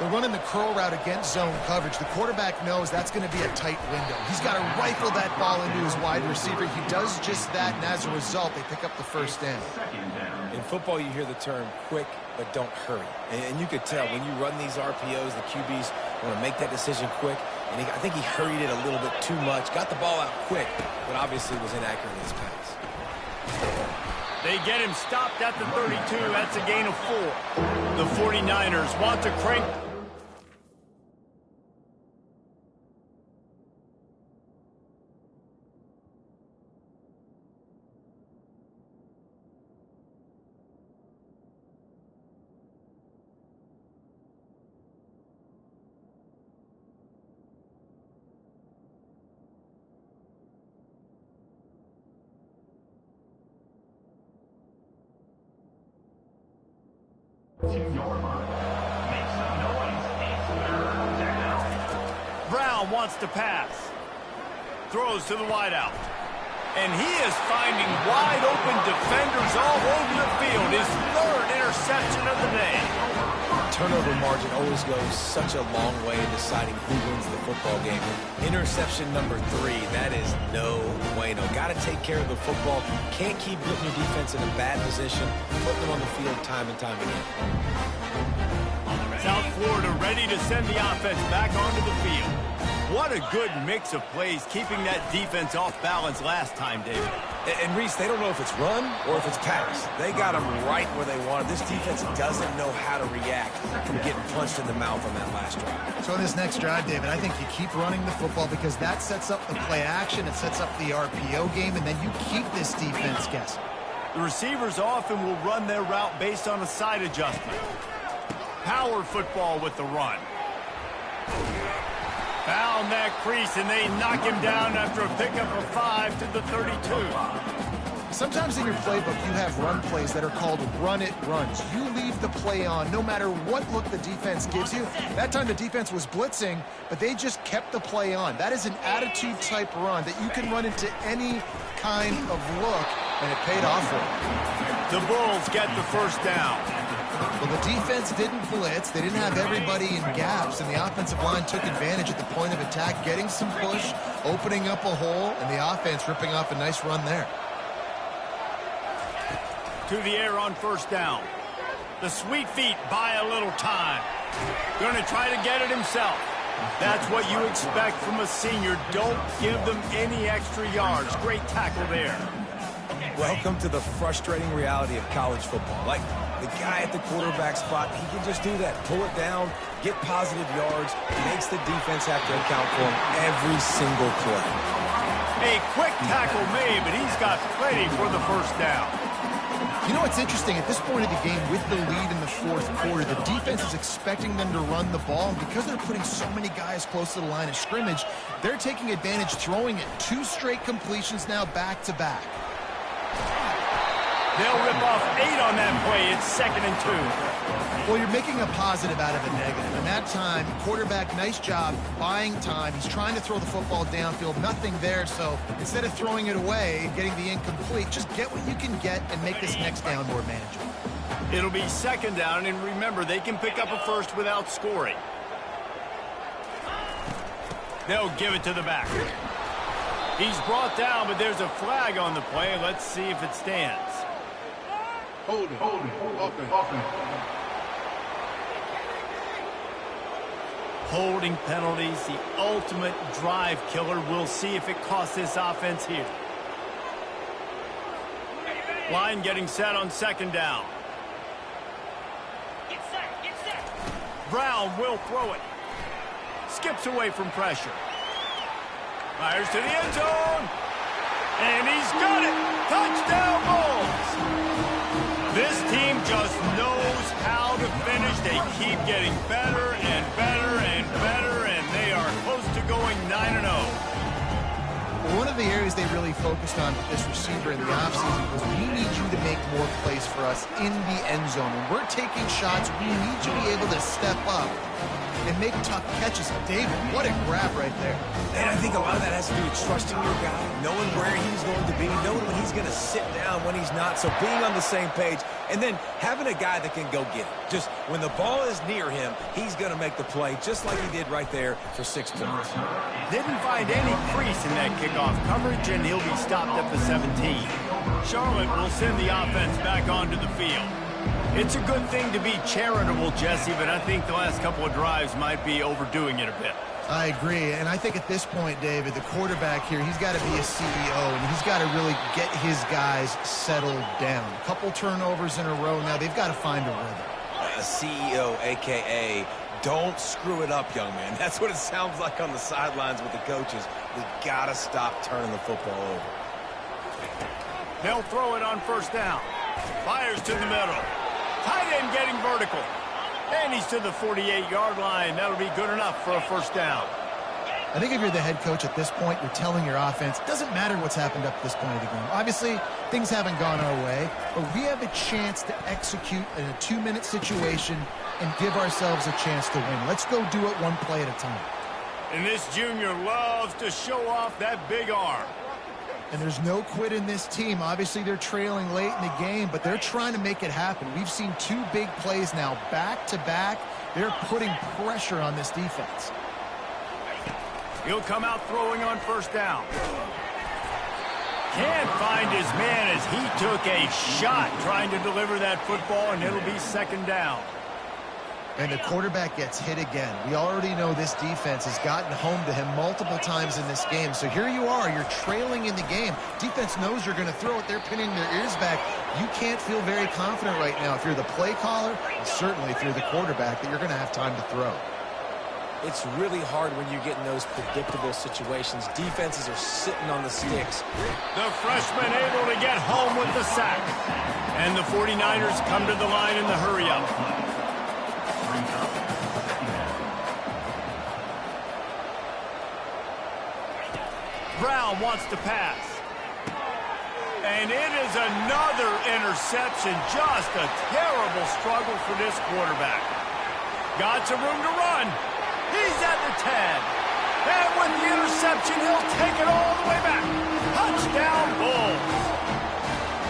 They're running the curl route against zone coverage. The quarterback knows that's going to be a tight window. He's got to rifle that ball into his wide receiver. He does just that, and as a result, they pick up the first down. In football, you hear the term quick, but don't hurry. And you could tell when you run these RPOs, the QBs want to make that decision quick. And I think he hurried it a little bit too much. Got the ball out quick, but obviously was inaccurate in his pass. They get him stopped at the 32. That's a gain of 4. The 49ers want to crank. Brown wants to pass. Throws to the wideout. And he is finding wide open defenders all over the field. His 3rd interception of the day. Turnover margin always goes such a long way in deciding who wins the football game. Interception number 3, that is no bueno. Got to take care of the football. Can't keep putting your defense in a bad position, putting them on the field time and time again. South Florida ready to send the offense back onto the field. What a good mix of plays, keeping that defense off balance last time, David. And Reese, they don't know if it's run or if it's pass. They got them right where they want it. This defense doesn't know how to react from getting punched in the mouth on that last drive. So in this next drive, David, I think you keep running the football because that sets up the play action, it sets up the RPO game, and then you keep this defense guessing. The receivers often will run their route based on a side adjustment. Power football with the run. Found that crease, and they knock him down after a pickup of 5 to the 32. Sometimes in your playbook, you have run plays that are called run-it runs. You leave the play on no matter what look the defense gives you. That time the defense was blitzing, but they just kept the play on. That is an attitude-type run that you can run into any kind of look, and it paid off for them. The Bulls get the first down. Well, the defense didn't blitz. They didn't have everybody in gaps, and the offensive line took advantage at the point of attack, getting some push, opening up a hole, and the offense ripping off a nice run there. To the air on first down. The sweet feet buy a little time. Going to try to get it himself. That's what you expect from a senior. Don't give them any extra yards. Great tackle there. Welcome to the frustrating reality of college football. Like, the guy at the quarterback spot, he can just do that. Pull it down, get positive yards, makes the defense have to account for him every single play. A quick tackle made, but he's got plenty for the first down. You know what's interesting? At this point of the game, with the lead in the fourth quarter, the defense is expecting them to run the ball. And because they're putting so many guys close to the line of scrimmage, they're taking advantage, throwing it. 2 straight completions now back-to-back. They'll rip off 8 on that play. It's 2nd and 2. Well, you're making a positive out of a negative. And that time, quarterback, nice job buying time. He's trying to throw the football downfield. Nothing there. So instead of throwing it away, getting the incomplete, just get what you can get and make this next down more manageable. It'll be 2nd down, and remember, they can pick up a first without scoring. They'll give it to the back. He's brought down, but there's a flag on the play. Let's see if it stands. Hold it. Open. Holding penalties, the ultimate drive killer. We'll see if it costs this offense here. Line getting set on 2nd down. Get set. Brown will throw it. Skips away from pressure. Fires to the end zone. And he's got it. Touchdown Bulls. This team just knows how to finish. They keep getting better and better and better, and they are close to going 9-0. One of the areas they really focused on with this receiver in the offseason was we need you to make more plays for us in the end zone. When we're taking shots, we need you to be able to step up and make tough catches. David, what a grab right there. And I think a lot of that has to do with trusting your guy, knowing where he's going to be, knowing when he's going to sit down, when he's not. So being on the same page, and then having a guy that can go get it. Just when the ball is near him, he's going to make the play, just like he did right there for 6 points. Didn't find any crease in that kickoff coverage, and he'll be stopped at the 17. Charlotte will send the offense back onto the field. It's a good thing to be charitable, Jesse, but I think the last couple of drives might be overdoing it a bit. I agree, and I think at this point, David, the quarterback here, he's got to be a CEO, and he's got to really get his guys settled down. A couple turnovers in a row now. They've got to find a rhythm. A CEO, a.k.a. don't screw it up, young man. That's what it sounds like on the sidelines with the coaches. We got to stop turning the football over. They'll throw it on 1st down. Fires to the middle. Tight end getting vertical. And he's to the 48-yard line. That'll be good enough for a 1st down. I think if you're the head coach at this point, you're telling your offense, it doesn't matter what's happened up to this point of the game. Obviously, things haven't gone our way, but we have a chance to execute in a 2-minute situation and give ourselves a chance to win. Let's go do it one play at a time. And this junior loves to show off that big arm. And there's no quit in this team. Obviously, they're trailing late in the game, but they're trying to make it happen. We've seen 2 big plays now, back-to-back. They're putting pressure on this defense. He'll come out throwing on 1st down. Can't find his man as he took a shot trying to deliver that football, and it'll be 2nd down. And the quarterback gets hit again. We already know this defense has gotten home to him multiple times in this game. So here you are, you're trailing in the game. Defense knows you're going to throw it. They're pinning their ears back. You can't feel very confident right now if you're the play caller, and certainly if you're the quarterback, that you're going to have time to throw. It's really hard when you get in those predictable situations. Defenses are sitting on the sticks. The freshman able to get home with the sack. And the 49ers come to the line in the hurry-up. Brown wants to pass. And it is another interception. Just a terrible struggle for this quarterback. Got some room to run. He's at the 10. And with the interception, he'll take it all the way back. Touchdown, Bulls.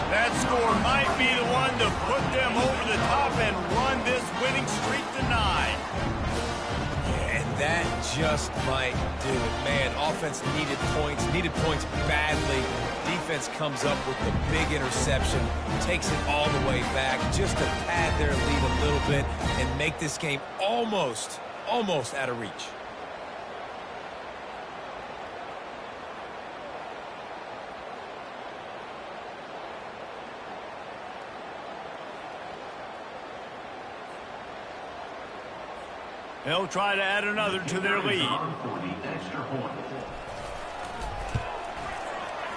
That score might be the one to put them over the top and run this winning streak to 9. And that just might do it. Man, offense needed points badly. Defense comes up with the big interception, takes it all the way back just to pad their lead a little bit and make this game almost out of reach. They'll try to add another to their lead.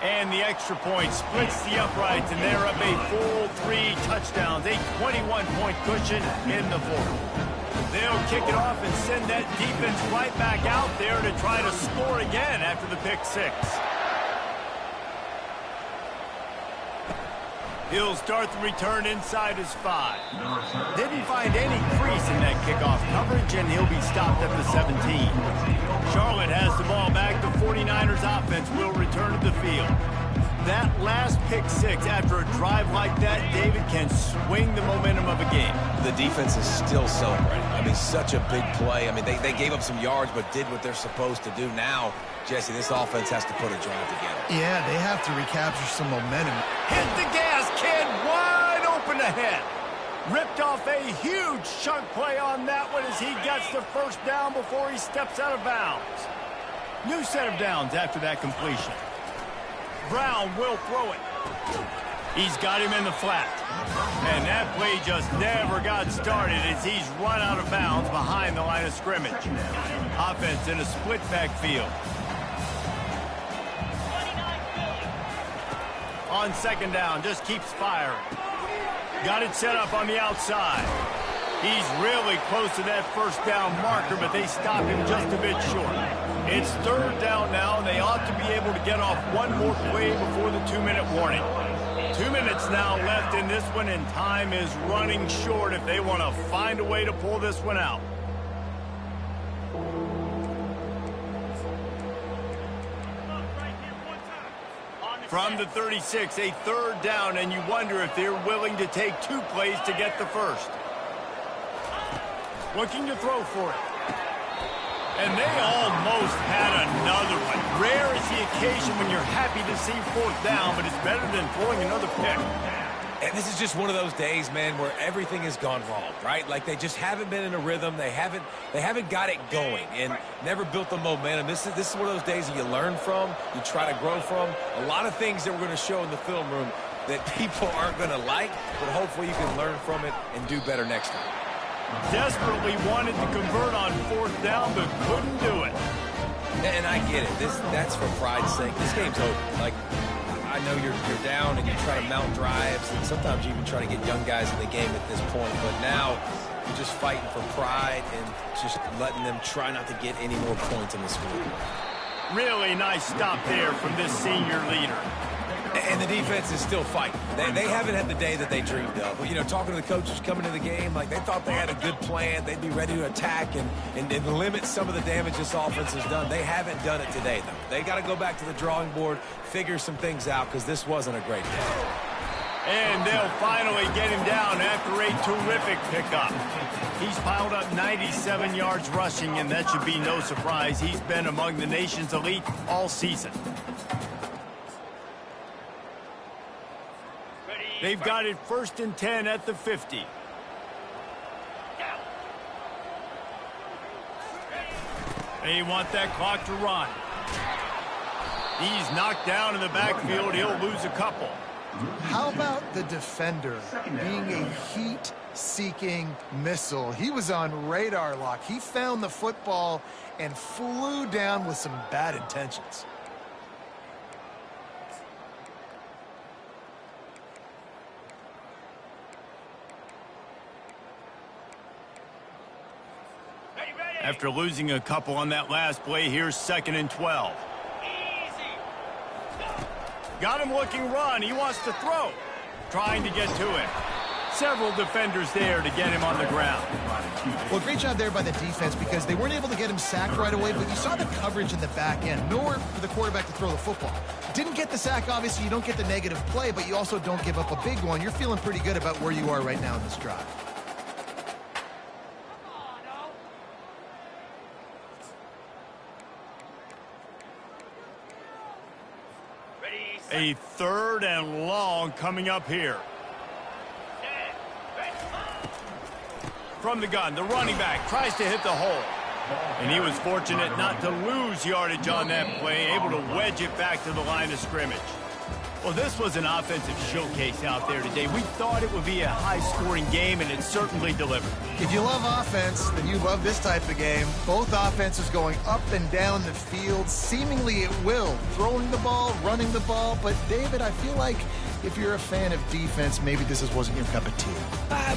And the extra point splits the uprights, and they're up a full 3 touchdowns, a 21-point cushion in the fourth. They'll kick it off and send that defense right back out there to try to score again after the pick 6. He'll start the return inside his 5. Didn't find any crease in that kickoff coverage, and he'll be stopped at the 17. Charlotte has the ball back. The 49ers offense will return to the field. That last pick 6 after a drive like that, David, can swing the momentum of a game. The defense is still celebrating. I mean, such a big play. I mean, they gave up some yards but did what they're supposed to do. Now, Jesse, this offense has to put a drive together. Yeah, they have to recapture some momentum. Hit the gas, kid, wide open ahead. Ripped off a huge chunk play on that one as he gets the first down before he steps out of bounds. New set of downs after that completion. Brown will throw it. He's got him in the flat. And that play just never got started as he's run out of bounds behind the line of scrimmage. Offense in a split backfield. On second down, just keeps firing. Got it set up on the outside. He's really close to that first down marker, but they stop him just a bit short. It's third down now, and they ought to be able to get off one more play before the 2-minute warning. 2 minutes now left in this one, and time is running short if they want to find a way to pull this one out. From the 36, a third down, and you wonder if they're willing to take 2 plays to get the first. Looking to throw for it. And they almost had another one. Rare is the occasion when you're happy to see fourth down, but it's better than throwing another pick. And this is just one of those days, man, where everything has gone wrong, right? Like they just haven't been in a rhythm. They haven't got it going and never built the momentum. This is one of those days that you learn from, you try to grow from. A lot of things that we're going to show in the film room that people aren't going to like, but hopefully you can learn from it and do better next time. Desperately wanted to convert on fourth down, but couldn't do it. And I get it. That's for pride's sake. This game's over. Like, I know you're down and you try to mount drives, and sometimes you even try to get young guys in the game at this point. But now you're just fighting for pride and just letting them try not to get any more points in the score. Really nice stop there from this senior leader. And the defense is still fighting. They haven't had the day that they dreamed of. But, you know, talking to the coaches coming to the game, like they thought they had a good plan. They'd be ready to attack and limit some of the damage this offense has done. They haven't done it today, though. They got to go back to the drawing board, figure some things out, because this wasn't a great day. And they'll finally get him down after a terrific pickup. He's piled up 97 yards rushing, and that should be no surprise. He's been among the nation's elite all season. They've got it 1st and 10 at the 50. They want that clock to run. He's knocked down in the backfield. He'll lose a couple. How about the defender being a heat-seeking missile? He was on radar lock. He found the football and flew down with some bad intentions. After losing a couple on that last play, here's 2nd and 12. Got him looking run. He wants to throw. Trying to get to it. Several defenders there to get him on the ground. Well, great job there by the defense because they weren't able to get him sacked right away, but you saw the coverage in the back end. Nowhere for the quarterback to throw the football. Didn't get the sack, obviously. You don't get the negative play, but you also don't give up a big one. You're feeling pretty good about where you are right now in this drive. A 3rd and long coming up here. From the gun, the running back tries to hit the hole. And he was fortunate not to lose yardage on that play, able to wedge it back to the line of scrimmage. Well, this was an offensive showcase out there today. We thought it would be a high-scoring game, and it certainly delivered. If you love offense, then you love this type of game. Both offenses going up and down the field, seemingly at will. Throwing the ball, running the ball. But, David, I feel like if you're a fan of defense, maybe this wasn't your cup of tea.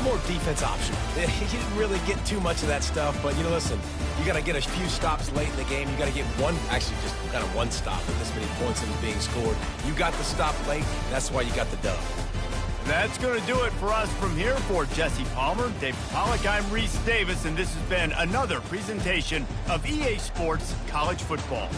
More defense option. You didn't really get too much of that stuff, but, listen, you got to get a few stops late in the game. You got to get actually just kind of one stop with this many points that was being scored. You got the stop late. That's why you got the dub. That's going to do it for us from here. For Jesse Palmer, David Pollack, I'm Reese Davis, and this has been another presentation of EA Sports College Football.